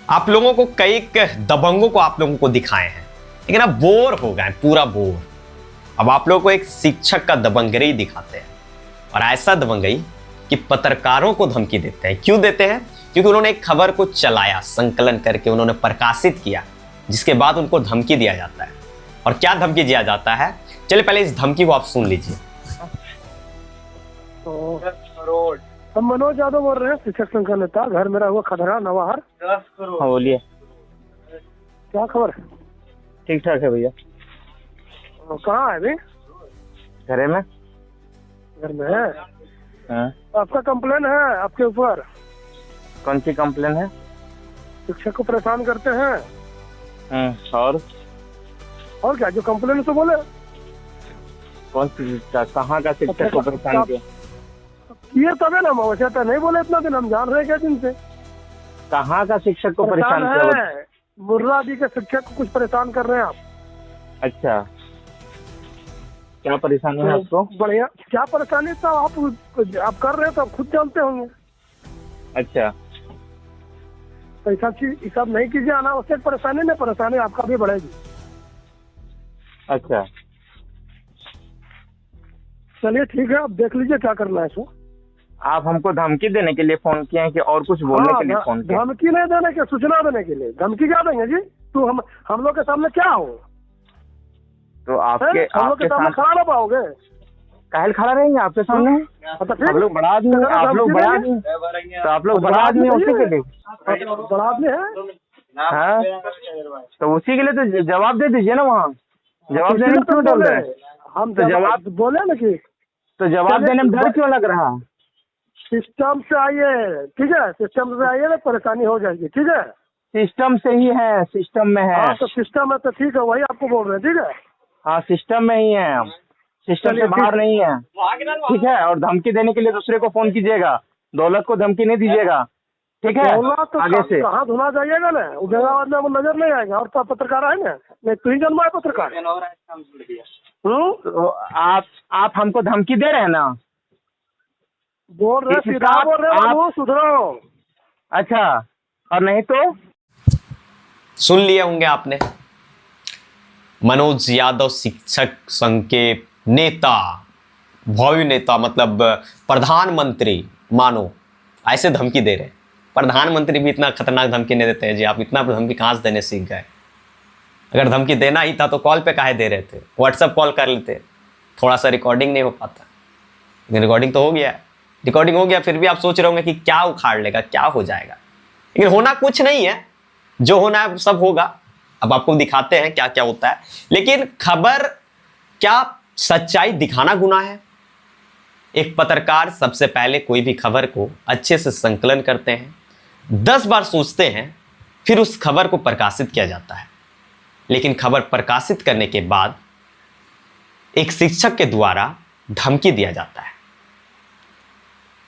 आप लोगों को कई दबंगों को आप लोगों को दिखाए हैं, लेकिन अब बोर हो गए, पूरा बोर। अब आप लोगों को एक शिक्षक का दबंगई दिखाते हैं, और ऐसा दबंगई कि पत्रकारों को धमकी देते हैं। क्यों देते हैं? क्योंकि उन्होंने एक खबर को चलाया, संकलन करके उन्होंने प्रकाशित किया, जिसके बाद उनको धमकी दिया जाता है। और क्या धमकी दिया जाता है, चलिए पहले इस धमकी को आप सुन लीजिए। हम मनोज यादव बोल रहे हैं, शिक्षक संघ का नेता। घर मेरा हुआ खदरा नवाहर। हाँ बोलिए। क्या खबर है? ठीक ठाक है भैया। कहाँ है अभी? घरे में। घर में है? हाँ। आपका कंप्लेन है आपके ऊपर। कौन सी कंप्लेन है? शिक्षक को परेशान करते हैं। और क्या जो कंप्लेन से बोले? कौन सी, कहाँ का शिक्षक को परेशान किया? ये तबे ना वैसे तो नहीं बोले इतना दिन, हम जान रहे क्या दिन से। कहाँ का शिक्षक को परेशान किया? मुर्रा जी के शिक्षक को कुछ परेशान कर रहे हैं आप। अच्छा, क्या परेशानी है आपको? बढ़िया, क्या परेशानी था आप कर रहे हैं तो आप खुद जानते होंगे। अच्छा, ऐसा चीज सब नहीं कीजिए, अनावश्यक परेशानी में परेशानी आपका भी बढ़ेगी। अच्छा चलिए ठीक है, आप देख लीजिए क्या करना है सो। आप हमको धमकी देने के लिए फोन किए हैं कि और कुछ बोलने के लिए फोन किए? धमकी नहीं देने के, सूचना देने के लिए। धमकी क्या देंगे जी? तू हम लोग के सामने क्या हो? तो आपके हम लोग के सामने खड़ा ना पाओगे? काहे खड़ा रहेंगे आपके सामने? आप लोग बड़ा आदमी, आप लोग बड़ा आदमी, तो आप लोग बड़ा आदमी उसी के लिए बड़ा आदमी है। हाँ, तो उसी के लिए तो जवाब दे दीजिए ना। वहाँ जवाब देने में क्यों डर रहे हैं? हम तो जवाब बोले ना कि तो जवाब देने में डर क्यों लग रहा? सिस्टम से आइए, ठीक है? सिस्टम से आइए ना, परेशानी हो जाएगी, ठीक है? सिस्टम से ही है, सिस्टम में है। हाँ तो सिस्टम है तो ठीक है, वही आपको बोल रहे हैं, ठीक है? हाँ सिस्टम में ही है हम, सिस्टम से बाहर नहीं है, ठीक है? और धमकी देने के लिए दूसरे को फोन कीजिएगा, दौलत को धमकी नहीं दीजिएगा, ठीक है? तो आगे से कहाँ धुना जाइएगा ना, उदयनाबाद में वो नजर नहीं आएगा। और पत्रकार है ना, नहीं तू ही जन्मा है पत्रकार। तो आप हमको धमकी दे रहे हैं ना? बोल रहे सीधा बोल रहे, आप सुधरो। अच्छा, और नहीं तो? सुन लिए होंगे आपने, मनोज यादव शिक्षक संघ के नेता, भावी नेता, मतलब प्रधानमंत्री मानो, ऐसे धमकी दे रहे हैं। प्रधानमंत्री भी इतना खतरनाक धमकी नहीं देते हैं जी। आप इतना धमकी कहाँ से देने सीख गए? अगर धमकी देना ही था तो कॉल पे काहे दे रहे थे? व्हाट्सएप कॉल कर लेते, थोड़ा सा रिकॉर्डिंग नहीं हो पाता। लेकिन रिकॉर्डिंग तो हो गया है, रिकॉर्डिंग हो गया, फिर भी आप सोच रहे होंगे कि क्या उखाड़ लेगा, क्या हो जाएगा। लेकिन होना कुछ नहीं है, जो होना है सब होगा। अब आपको दिखाते हैं क्या क्या होता है। लेकिन खबर, क्या सच्चाई दिखाना गुनाह है? एक पत्रकार सबसे पहले कोई भी खबर को अच्छे से संकलन करते हैं, 10 बार सोचते हैं, फिर उस खबर को प्रकाशित किया जाता है। लेकिन खबर प्रकाशित करने के बाद एक शिक्षक के द्वारा धमकी दिया जाता है।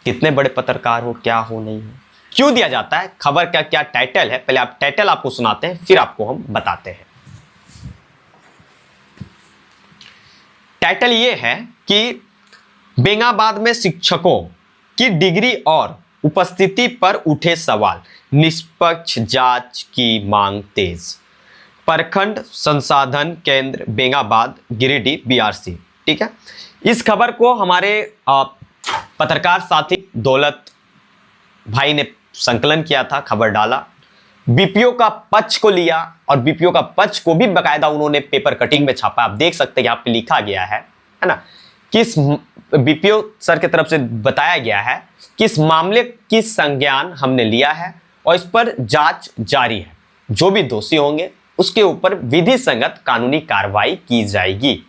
कितने बड़े पत्रकार हो, क्या हो, नहीं हो, क्यों दिया जाता है? खबर का क्या टाइटल है, पहले आप टाइटल आपको सुनाते हैं, फिर आपको हम बताते हैं। टाइटल ये है कि बेंगाबाद में शिक्षकों की डिग्री और उपस्थिति पर उठे सवाल, निष्पक्ष जांच की मांग तेज। प्रखंड संसाधन केंद्र बेंगाबाद गिरिडीह बीआरसी, ठीक है? इस खबर को हमारे पत्रकार साथी दौलत भाई ने संकलन किया था, खबर डाला, बीपीओ का पक्ष को लिया, और बीपीओ का पक्ष को भी बकायदा उन्होंने पेपर कटिंग में छापा। आप देख सकते हैं यहाँ पे लिखा गया है ना, किस बीपीओ सर की तरफ से बताया गया है कि इस मामले की संज्ञान हमने लिया है और इस पर जांच जारी है। जो भी दोषी होंगे उसके ऊपर विधि संगत कानूनी कार्रवाई की जाएगी।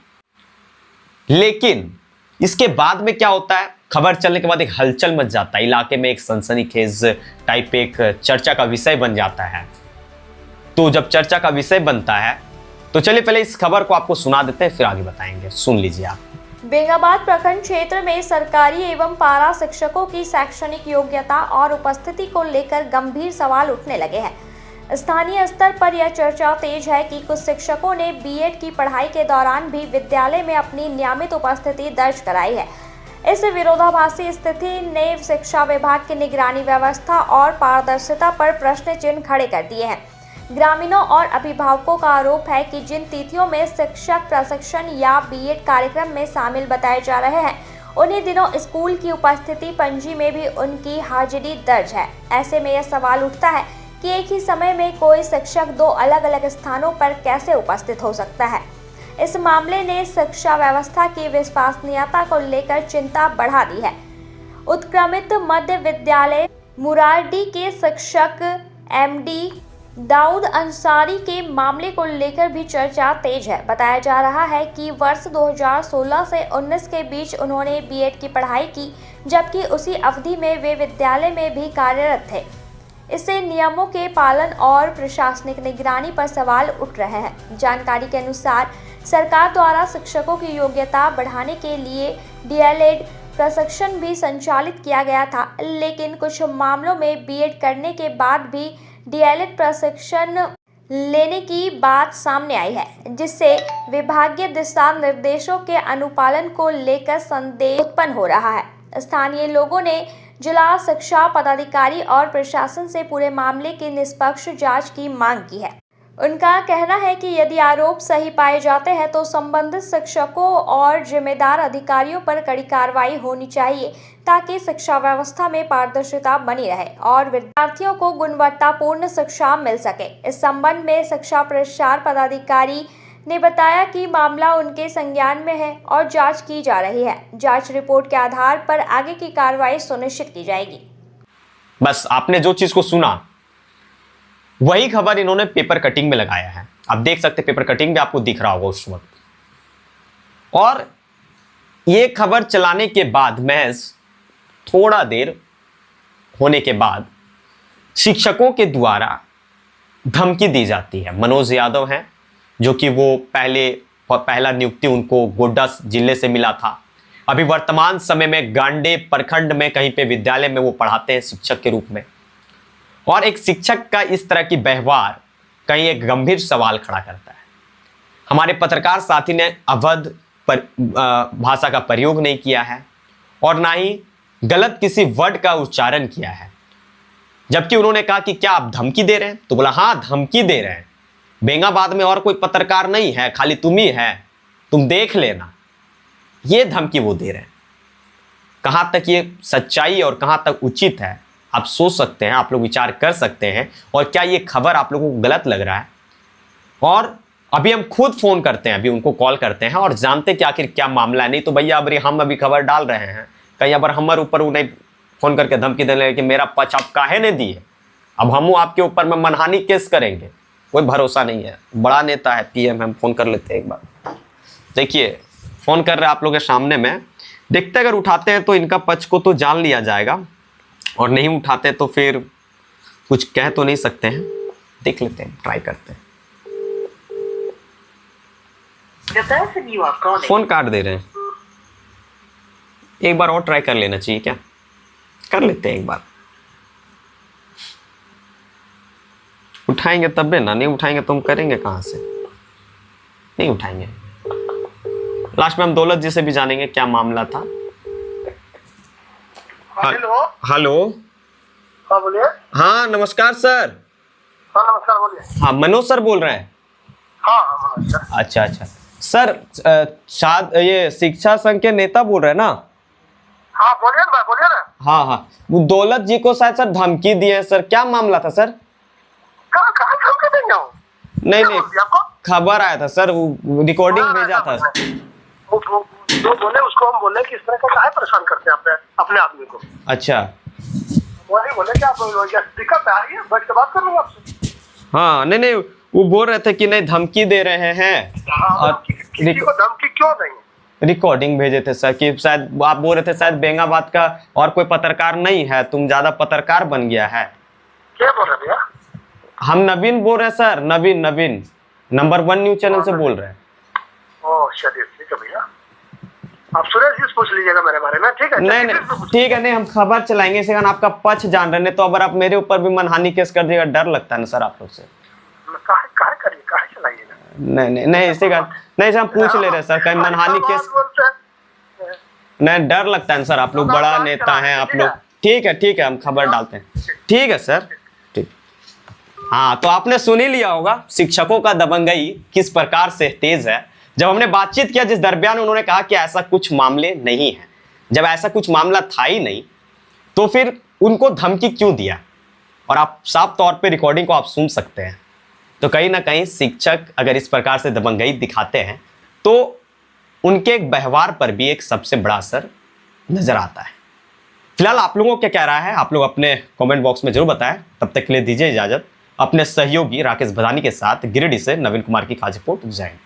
लेकिन इसके बाद में क्या होता है? खबर चलने के बाद एक हलचल मच जाता है, इलाके में एक सनसनीखेज टाइप एक चर्चा का विषय बन जाता है। तो जब चर्चा का विषय बनता है तो चलिए पहले इस खबर को आपको सुना देते हैं, फिर आगे बताएंगे। सुन लीजिए आप। बेंगाबाद प्रखंड क्षेत्र में सरकारी एवं पारा शिक्षकों की शैक्षणिक योग्यता और उपस्थिति को लेकर गंभीर सवाल उठने लगे हैं। स्थानीय स्तर पर यह चर्चा तेज है कि कुछ शिक्षकों ने बीएड की पढ़ाई के दौरान भी विद्यालय में अपनी नियमित उपस्थिति दर्ज कराई है। इस विरोधाभासी स्थिति ने शिक्षा विभाग की निगरानी व्यवस्था और पारदर्शिता पर प्रश्न चिन्ह खड़े कर दिए हैं। ग्रामीणों और अभिभावकों का आरोप है कि जिन तिथियों में शिक्षक प्रशिक्षण या बीएड कार्यक्रम में शामिल बताए जा रहे हैं, उन्हीं दिनों स्कूल की उपस्थिति पंजी में भी उनकी हाजिरी दर्ज है। ऐसे में यह सवाल उठता है कि एक ही समय में कोई शिक्षक दो अलग अलग स्थानों पर कैसे उपस्थित हो सकता है। इस मामले ने शिक्षा व्यवस्था की विश्वसनीयता को लेकर चिंता बढ़ा दी है। उत्क्रमित मध्य विद्यालय मुरारडी के शिक्षक एमडी दाऊद अंसारी के मामले को लेकर भी चर्चा तेज है। बताया जा रहा है कि वर्ष 2016 से 19 के बीच उन्होंने बीएड की पढ़ाई की, जबकि उसी अवधि में वे विद्यालय में भी कार्यरत थे। इससे नियमों के पालन और प्रशासनिक निगरानी पर सवाल उठ रहे हैं। जानकारी के अनुसार सरकार द्वारा शिक्षकों की योग्यता बढ़ाने के लिए डीएलएड प्रशिक्षण भी संचालित किया गया था, लेकिन कुछ मामलों में बीएड करने के बाद भी डीएलएड प्रशिक्षण लेने की बात सामने आई है, जिससे विभागीय दिशा निर्देशों के अनुपालन को लेकर संदेह उत्पन्न हो रहा है। स्थानीय लोगों ने जिला शिक्षा पदाधिकारी और प्रशासन से पूरे मामले की निष्पक्ष जांच की मांग की है। उनका कहना है कि यदि आरोप सही पाए जाते हैं तो संबंधित शिक्षकों और जिम्मेदार अधिकारियों पर कड़ी कार्रवाई होनी चाहिए, ताकि शिक्षा व्यवस्था में पारदर्शिता बनी रहे और विद्यार्थियों को गुणवत्तापूर्ण शिक्षा मिल सके। इस संबंध में शिक्षा प्रसार पदाधिकारी ने बताया कि मामला उनके संज्ञान में है और जांच की जा रही है। जांच रिपोर्ट के आधार पर आगे की कार्रवाई सुनिश्चित की जाएगी। बस आपने जो चीज को सुना वही खबर इन्होंने पेपर कटिंग में लगाया है। आप देख सकते हैं पेपर कटिंग में आपको दिख रहा होगा उस वक्त। और ये खबर चलाने के बाद महज थोड़ा देर होने के बाद शिक्षकों के द्वारा धमकी दी जाती है। मनोज यादव हैं जो कि वो पहला नियुक्ति उनको गोड्डा जिले से मिला था। अभी वर्तमान समय में गांडे प्रखंड में कहीं पे विद्यालय में वो पढ़ाते हैं शिक्षक के रूप में। और एक शिक्षक का इस तरह की व्यवहार कहीं एक गंभीर सवाल खड़ा करता है। हमारे पत्रकार साथी ने अवध भाषा का प्रयोग नहीं किया है और ना ही गलत किसी वर्ड का उच्चारण किया है, जबकि उन्होंने कहा कि क्या आप धमकी दे रहे हैं, तो बोला हाँ धमकी दे रहे हैं, बेंगाबाद में और कोई पत्रकार नहीं है, खाली तुम ही है, तुम देख लेना। ये धमकी वो दे रहे हैं। कहां तक ये सच्चाई और कहां तक उचित है आप सोच सकते हैं, आप लोग विचार कर सकते हैं। और क्या ये खबर आप लोगों को गलत लग रहा है? और अभी हम खुद फोन करते हैं, अभी उनको कॉल करते हैं और जानते हैं कि आखिर क्या मामला है। नहीं तो भैया हम अभी खबर डाल रहे हैं, कहीं अगर हमारे ऊपर उन्हें फोन करके धमकी देने कि मेरा पक्ष आप काहे ने दिए, अब हम आपके ऊपर में मनहानि केस करेंगे, कोई भरोसा नहीं है। बड़ा नेता है पीएम, हम फोन कर लेते हैं एक बार। देखिए फोन कर रहे हैं आप लोगों के सामने में, देखते अगर उठाते हैं तो इनका पक्ष को तो जान लिया जाएगा, और नहीं उठाते तो फिर कुछ कह तो नहीं सकते हैं। देख लेते हैं, ट्राई करते हैं। फोन काट दे रहे हैं, एक बार और ट्राई कर लेना चाहिए क्या? कर लेते हैं एक बार। उठाएंगे तब भी ना, नहीं उठाएंगे तो हम करेंगे कहां से? नहीं उठाएंगे। लास्ट में हम दौलत जी से भी जानेंगे क्या मामला था। हेलो हेलो, हाँ बोलिए। हाँ नमस्कार सर। हाँ नमस्कार बोलिए। हाँ मनोज सर बोल रहे हैं? हाँ नमस्कार। अच्छा अच्छा सर, शायद ये शिक्षा संघ के नेता बोल रहे हैं ना? हाँ बोलिए ना, बोलिए ना। हाँ हाँ, वो दौलत जी को शायद सर धमकी दिए हैं सर, क्या मामला था सर? कहाँ धमकी देंगे वो? नहीं क्या नहीं, बोल दिया आपको? खबर आया था सर, वो रिकॉर्डिंग भेजा था। वो जो बोले उसको हम बोले कि इस तरह का काहे परेशान करते हैं अपने आदमी को। अच्छा, वो नहीं बोले कि आप दिक्कत आ रही है, बैठ के बात कर लूंगा आपसे। हाँ नहीं नहीं, वो बोल रहे थे कि नहीं धमकी दे रहे हैं। और किसी को धमकी क्यों देंगे? रिकॉर्डिंग भेजे थे सर कि शायद आप बोल रहे थे शायद बेंगाबाद का और कोई पत्रकार नहीं है, तुम ज्यादा पत्रकार बन गया है। क्या बोल रहे भैया? हम नवीन बोल रहे हैं सर, नवीन नंबर 1 न्यूज चैनल से बोल रहे हैं। ओह चलिए ठीक है भैया, आप सुरेश जी से पूछ लीजिएगा मेरे बारे में, ठीक है? नहीं ठीक है, नहीं हम खबर चलाएंगे इसे, आपका पक्ष जान रहे हैं, तो अगर आप मेरे ऊपर भी मनहानि केस कर दिएगा, डर लगता है ना सर आप लोग से। काहे करिए, काहे चलाइएगा? नहीं इसे का नहीं, हम पूछ ले रहे सर, कहीं मनहानि केस। नहीं, डर लगता है सर, आप लोग बड़ा नेता हैं आप लोग। ठीक है, हम खबर डालते हैं। ठीक है सर, ठीक। हाँ, तो आपने सुन ही लिया होगा शिक्षकों का दबंगई किस प्रकार से तेज है। जब हमने बातचीत किया जिस दरमियान उन्होंने कहा कि ऐसा कुछ मामले नहीं है, जब ऐसा कुछ मामला था ही नहीं तो फिर उनको धमकी क्यों दिया, और आप साफ तौर पे रिकॉर्डिंग को आप सुन सकते हैं। तो कहीं ना कहीं शिक्षक अगर इस प्रकार से दबंगई दिखाते हैं तो उनके एक व्यवहार पर भी एक सबसे बड़ा असर नजर आता है। फिलहाल आप लोगों को क्या राय है, आप लोग अपने कमेंट बॉक्स में जरूर बताएं। तब तक के लिए दीजिए इजाजत। अपने सहयोगी राकेश भदानी के साथ गिरिडीह से नवीन कुमार की खास रिपोर्ट। जय हिंद।